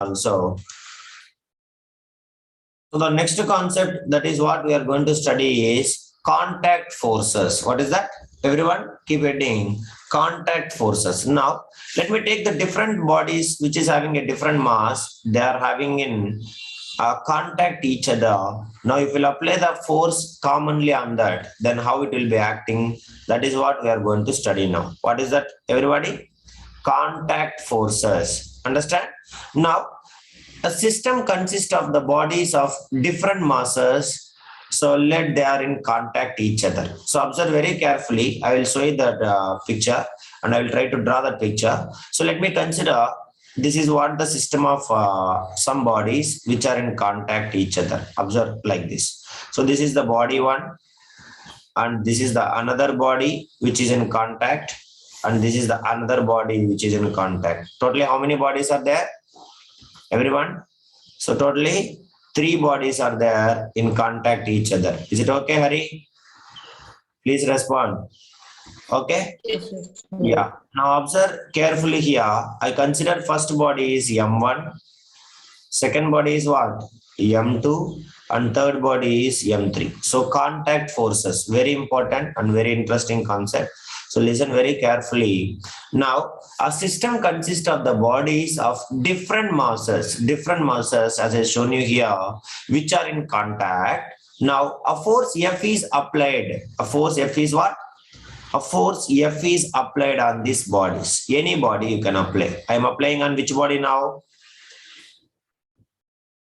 also. So the next concept, that is what we are going to study, is contact forces. What is that? Everyone keep reading. Contact forces. Now let me take the different bodies which is having a different mass. They are having in contact each other. Now if we'll apply the force commonly on that, then how it will be acting, that is what we are going to study now. What is that, everybody? Contact forces. Understand? Now a system consists of the bodies of different masses. So let they are in contact each other. So observe very carefully. I will show you that picture and I will try to draw that picture. So let me consider this is what the system of some bodies which are in contact each other. Observe like this. So this is the body one, and this is the another body which is in contact, and this is the another body which is in contact. Totally how many bodies are there, everyone? So totally 3 bodies are there in contact each other. Is it okay, Hari? Please respond. Okay? Yes, sir. Yeah. Now observe carefully here. I consider first body is M1, second body is what? M2, and third body is M3. So contact forces, very important and very interesting concept. So listen very carefully. Now, a system consists of the bodies of different masses as I shown you here, which are in contact. Now, a force F is applied. A force F is what? A force F is applied on these bodies. Any body you can apply. I am applying on which body now?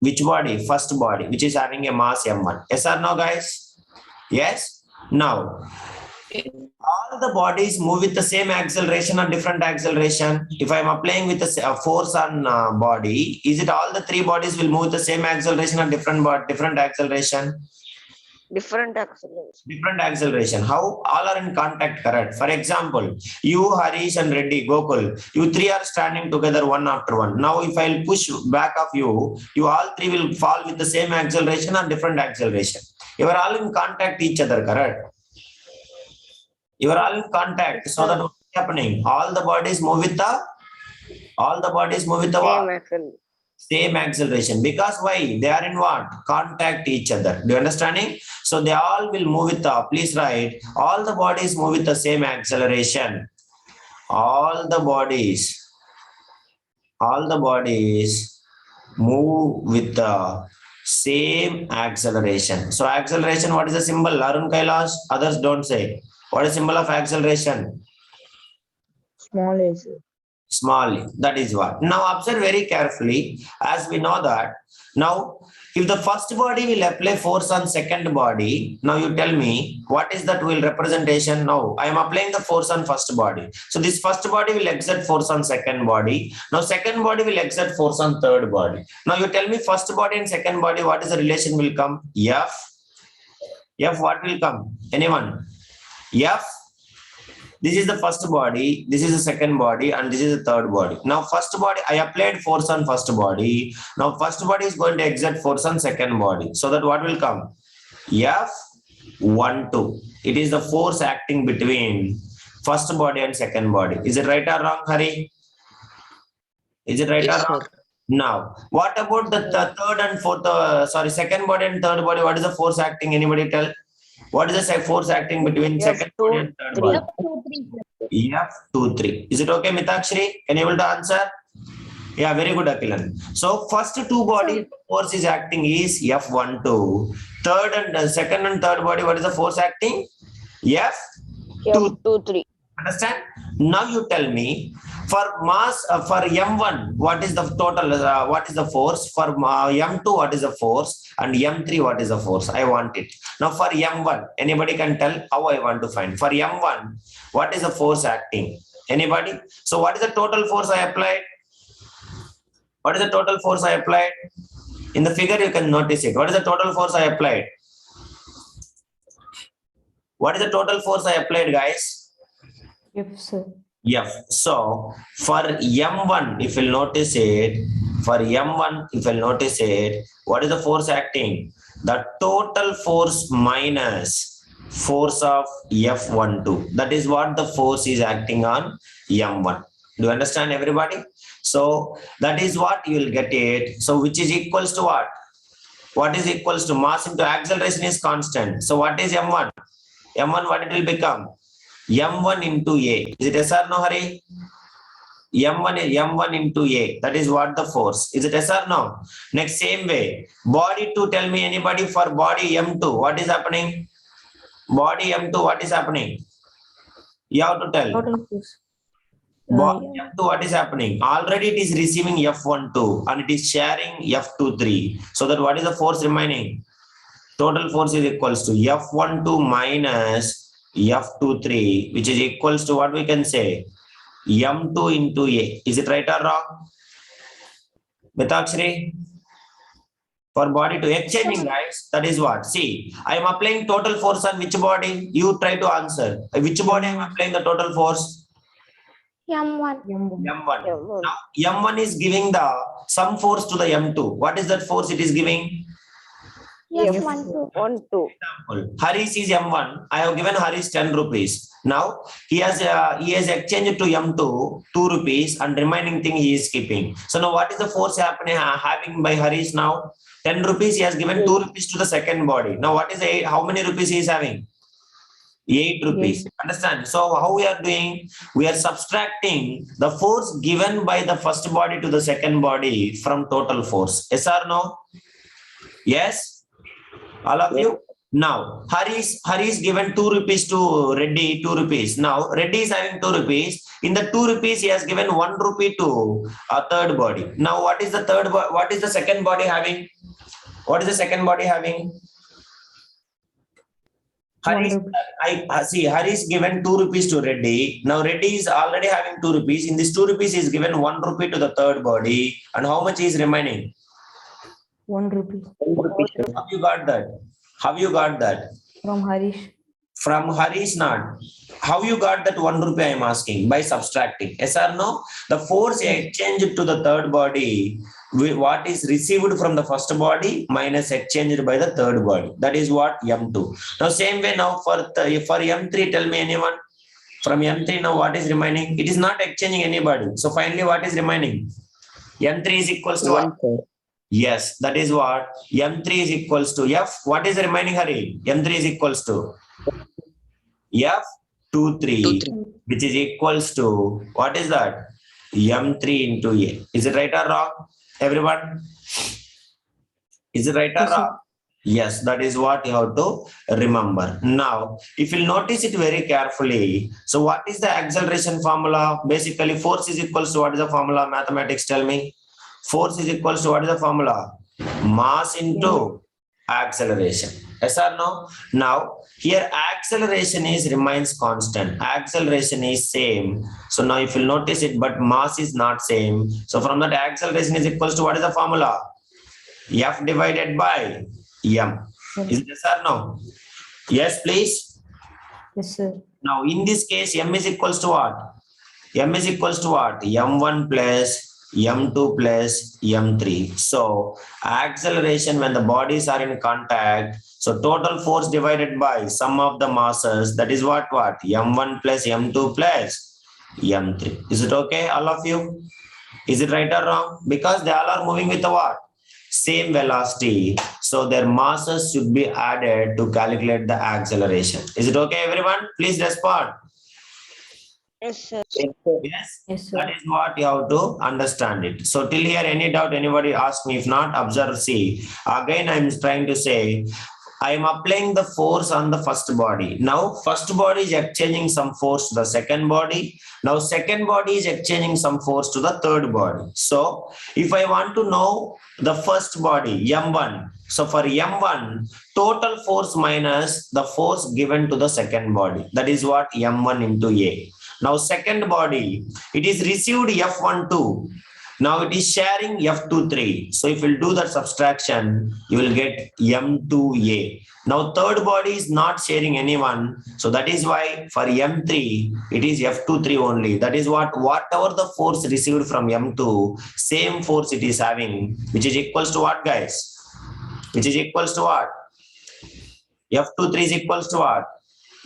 Which body? First body, which is having a mass M1. Yes or no, guys? Yes? Now, all the bodies move with the same acceleration or different acceleration. If I am applying with a force on body, is it all the 3 bodies will move with the same acceleration or different acceleration? Different acceleration. Different acceleration. How? All are in contact, correct? For example, you, Harish and Reddy, Gokul, you 3 are standing together one after one. Now if I'll push back of you, you all 3 will fall with the same acceleration or different acceleration. You are all in contact each other, correct? You are all in contact. So that what is happening? All the bodies move with the what? Same acceleration. Because why? They are in what? Contact each other. Do you understanding? So they all will move with the, please write, all the bodies move with the same acceleration. All the bodies move with the same acceleration. So acceleration, what is the symbol? Arun Kailash, others don't say. What is symbol of acceleration? Small is Small. That is what. Now observe very carefully, as we know that. Now, if the first body will apply force on second body, now you tell me what is that will representation? Now I am applying the force on first body. So this first body will exert force on second body. Now second body will exert force on third body. Now you tell me first body and second body, what is the relation will come? F. What will come? Anyone? F. This is the first body, this is the second body, and this is the third body. Now first body, I applied force on first body. Now first body is going to exert force on second body. So that what will come? F12. It is the force acting between first body and second body. Is it right or wrong, Hari? Is it right Yes, or wrong? sir. Now, what about the third and fourth, second body and third body? What is the force acting? Anybody tell? What is the force acting between second body and third body? F23. Is it okay, Mitakshri? Can you able to answer? Yeah, very good, Akilan. So first 2 bodies force is acting is F12. Third and second and third body, what is the force acting? F2. 3. Understand? Now you tell me, for mass for M1, what is the total? What is the force? For M2, what is the force? And M3, what is the force? I want it. Now for M1, anybody can tell how I want to find. For M1, what is the force acting? Anybody? So what is the total force I applied? What is the total force I applied? In the figure, you can notice it. What is the total force I applied? What is the total force I applied, guys? Yes, sir. F. So for M1, if you'll notice it, what is the force acting? The total force minus force of F12. That is what the force is acting on M1. Do you understand, everybody? So that is what you will get it. So which is equals to what? What is equals to mass into acceleration is constant. So what is M1? M1, what it will become? M1 into A. Is it yes or no, Hari? M1 into A. That is what the force. Is it yes or no? Next, same way. Body 2, tell me anybody for body M2. What is happening? Body M2, what is happening? You have to tell. Total force. Body M2, what is happening? Already it is receiving F12 and it is sharing F23. So that what is the force remaining? Total force is equals to F12 minus F23, which is equals to what we can say? M2 into A. Is it right or wrong? Mitakshri? For body to exchanging, guys, that is what? See, I am applying total force on which body? You try to answer. Which body I am applying the total force? M1. M1. M1. M1. Now, M1 is giving the some force to the M2. What is that force it is giving? F12. 1, 2. Example, Harish is M1. I have given Harish 10 rupees. Now he has exchanged to M2 2 rupees and remaining thing he is keeping. So now what is the force happening having by Harish now? 10 rupees he has given 2 rupees to the second body. Now what is how many rupees he is having? 8 rupees. Understand? So how we are doing? We are subtracting the force given by the first body to the second body from total force. Yes or no? Yes? All of you? Now, Harish given 2 rupees to Reddy, 2 rupees. Now, Reddy is having 2 rupees. In the 2 rupees, he has given 1 rupee to a third body. Now, what is the what is the second body having? What is the second body having? Harish, see, Harish given 2 rupees to Reddy. Now, Reddy is already having 2 rupees. In this 2 rupees, he is given 1 rupee to the third body. And how much is remaining? 1 rupee. Have you got that? Have you got that? From Harish. From Harish not. How you got that 1 rupee I am asking? By subtracting. Yes or no? The force exchanged to the third body, what is received from the first body minus exchanged by the third body. That is what M2. Now same way now for M3, tell me anyone. From M3 now what is remaining? It is not exchanging anybody. So finally what is remaining? M3 is equals to what? 1/3. Yes, that is what M3 is equals to F. What is the remaining, Hari? M3 is equals to F23, which is equals to what is that? M3 into A. Is it right or wrong? Everyone? Is it right or Yes, sir. wrong? Yes, that is what you have to remember. Now, if you notice it very carefully, so what is the acceleration formula? Basically, force is equals to what is the formula? Mathematics, tell me. Force is equals to what is the formula? Mass into acceleration. Yes or no? Now, here acceleration remains constant. Acceleration is same. So now if you notice it, but mass is not same. So from that acceleration is equals to what is the formula? F divided by M. Is it yes or no? Yes, please. Yes, sir. Now in this case, M is equals to what? M is equals to what? M1 plus M2 plus M3. So acceleration when the bodies are in contact. So total force divided by sum of the masses. That is what? M1 plus M2 plus M3. Is it okay, all of you? Is it right or wrong? Because they all are moving with the what? Same velocity. So their masses should be added to calculate the acceleration. Is it okay, everyone? Please respond. Yes, sir. Yes. Yes, sir. That is what you have to understand it. So till here, any doubt, anybody ask me? If not, observe, see. Again, I'm trying to say, I am applying the force on the first body. Now, first body is exchanging some force to the second body. Now, second body is exchanging some force to the third body. So, if I want to know the first body, M1. So, for M1, total force minus the force given to the second body. That is what M1 into A. Now, second body, it is received F12. Now it is sharing F23. So if you do that subtraction, you will get M2A. Now third body is not sharing anyone. So that is why for M3, it is F23 only. That is whatever the force received from M2, same force it is having, which is equals to what, guys? Which is equals to what? F23 is equals to what?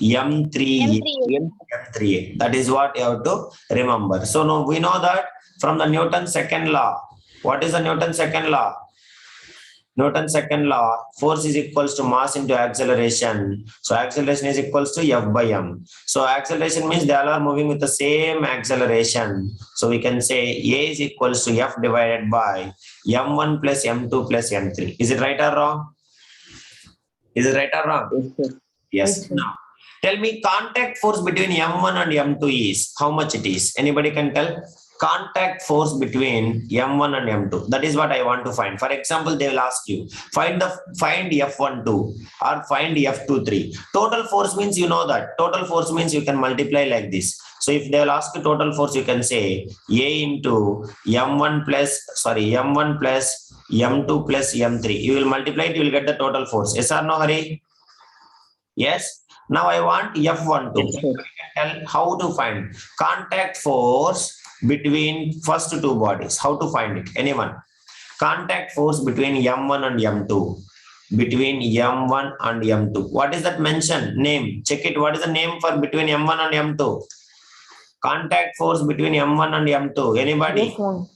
M3A. M3A. That is what you have to remember. So now we know that from the Newton's second law. What is the Newton's second law? Newton's second law, force is equals to mass into acceleration. So acceleration is equals to F by M. So acceleration means they all are moving with the same acceleration. So we can say A is equals to F divided by M1 plus M2 plus M3. Is it right or wrong? Is it right or wrong? Yes, sir. Yes. Right, sir. Now, tell me contact force between M1 and M2 is how much it is? Anybody can tell? Contact force between M1 and M2. That is what I want to find. For example, they will ask you, find F12 or find F23. Total force means you know that. Total force means you can multiply like this. So if they will ask you total force, you can say A into M1 plus M2 plus M3. You will multiply it, you will get the total force. Yes or no, Hari? Yes. Now I want F12. Yes, sir. Tell how to find contact force between first two bodies. How to find it? Anyone? Contact force between M1 and M2. Between M1 and M2. What is that mention? Name. Check it. What is the name for between M1 and M2? Contact force between M1 and M2. Anybody? F1.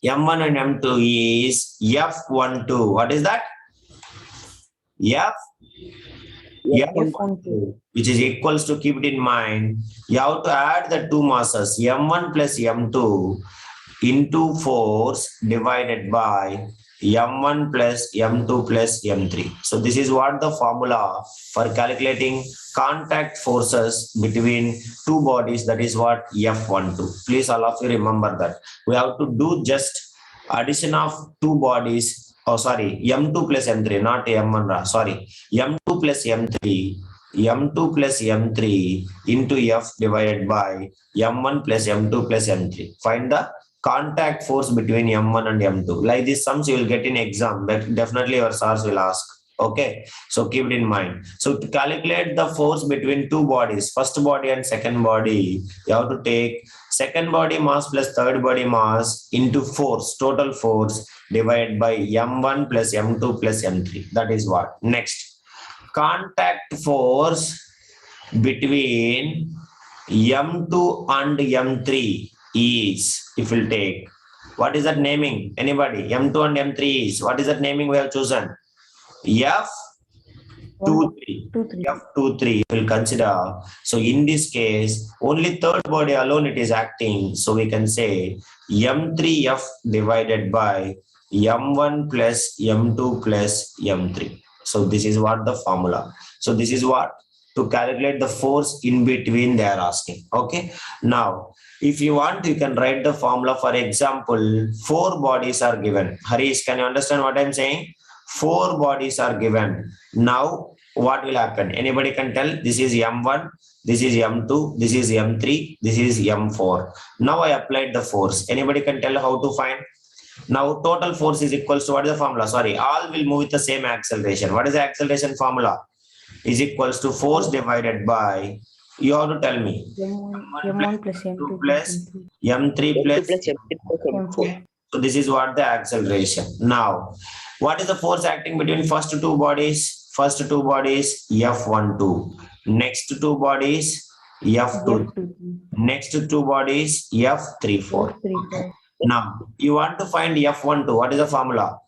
M1 and M2 is F12. What is that? F12. Which is equals to, keep it in mind, you have to add the two masses M1 plus M2 into force divided by M1 plus M2 plus M3. So this is what the formula for calculating contact forces between two bodies, that is what F12. Please all of you remember that. We have to do just addition of two bodies. Oh, sorry, M2 plus M3, not M1, sorry, M2 plus M3, M2 plus M3 into F divided by M1 plus M2 plus M3. Find the contact force between M1 and M2. Like these sums you will get in exam, but definitely your SARs will ask. Okay, so keep it in mind. So to calculate the force between two bodies, first body and second body, you have to take second body mass plus third body mass into force, total force divided by M1 plus M2 plus M3. That is what. Next, contact force between M2 and M3 is, if we'll take, what is that naming? Anybody? M2 and M3 is, what is that naming we have chosen? F23. 2, 3. F23 will consider. So in this case, only third body alone it is acting. So we can say M3F divided by M1 plus M2 plus M3. So this is what the formula. So this is what to calculate the force in between they are asking. Okay. Now, if you want, you can write the formula. For example, 4 bodies are given. Harish, can you understand what I'm saying? 4 bodies are given. Now, what will happen? Anybody can tell? This is M1, this is M2, this is M3, this is M4. Now I applied the force. Anybody can tell how to find? Now total force is equals to, what is the formula? Sorry, all will move with the same acceleration. What is the acceleration formula? Is equals to force divided by, you have to tell me, M1 plus M2 plus M3. M3 plus M4. So this is what the acceleration. Now, what is the force acting between first two bodies? First two bodies, F12. Next two bodies, F2. F2. Next two bodies, F34. F3. Now, you want to find F12. What is the formula?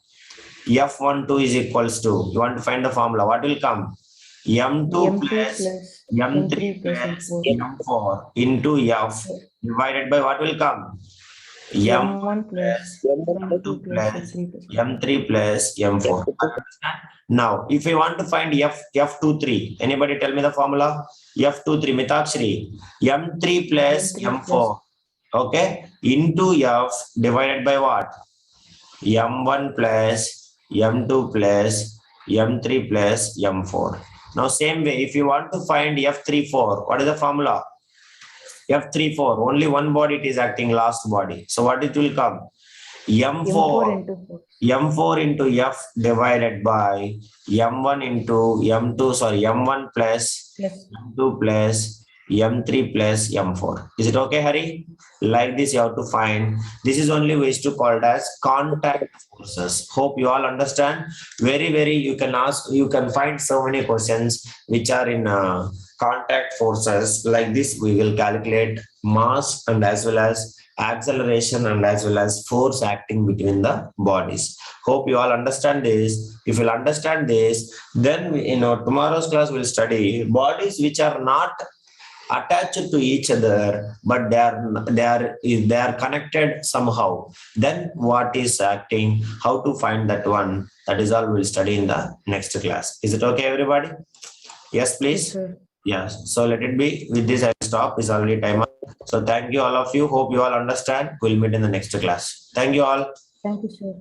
F12 is equals to, you want to find the formula. What will come? M2 plus M3 plus M4 into F divided by what will come? M1 plus M2 plus M3 M3 plus M4. Now, if we want to find F23, anybody tell me the formula? F23, Mitakshri, M3 plus M4, okay, into F divided by what? M1 plus M2 plus M3 plus M4. Now, same way, if you want to find F34, what is the formula? F34, only one body it is acting, last body. So what it will come? M4 into F divided by M1 into M2, sorry, M1 plus M2 plus M3 plus M4. Is it okay, Hari? Like this you have to find. This is only ways to called as contact forces. Hope you all understand. Very, you can ask, you can find so many questions which are in contact forces like this, we will calculate mass and as well as acceleration and as well as force acting between the bodies. Hope you all understand this. If you'll understand this, then tomorrow's class will study bodies which are not attached to each other, but they are connected somehow. Then what is acting? How to find that one? That is all we'll study in the next class. Is it okay, everybody? Yes, please. Sir. Yes. So let it be. With this, I will stop. It's already time up. So thank you all of you. Hope you all understand. We'll meet in the next class. Thank you all. Thank you, sir.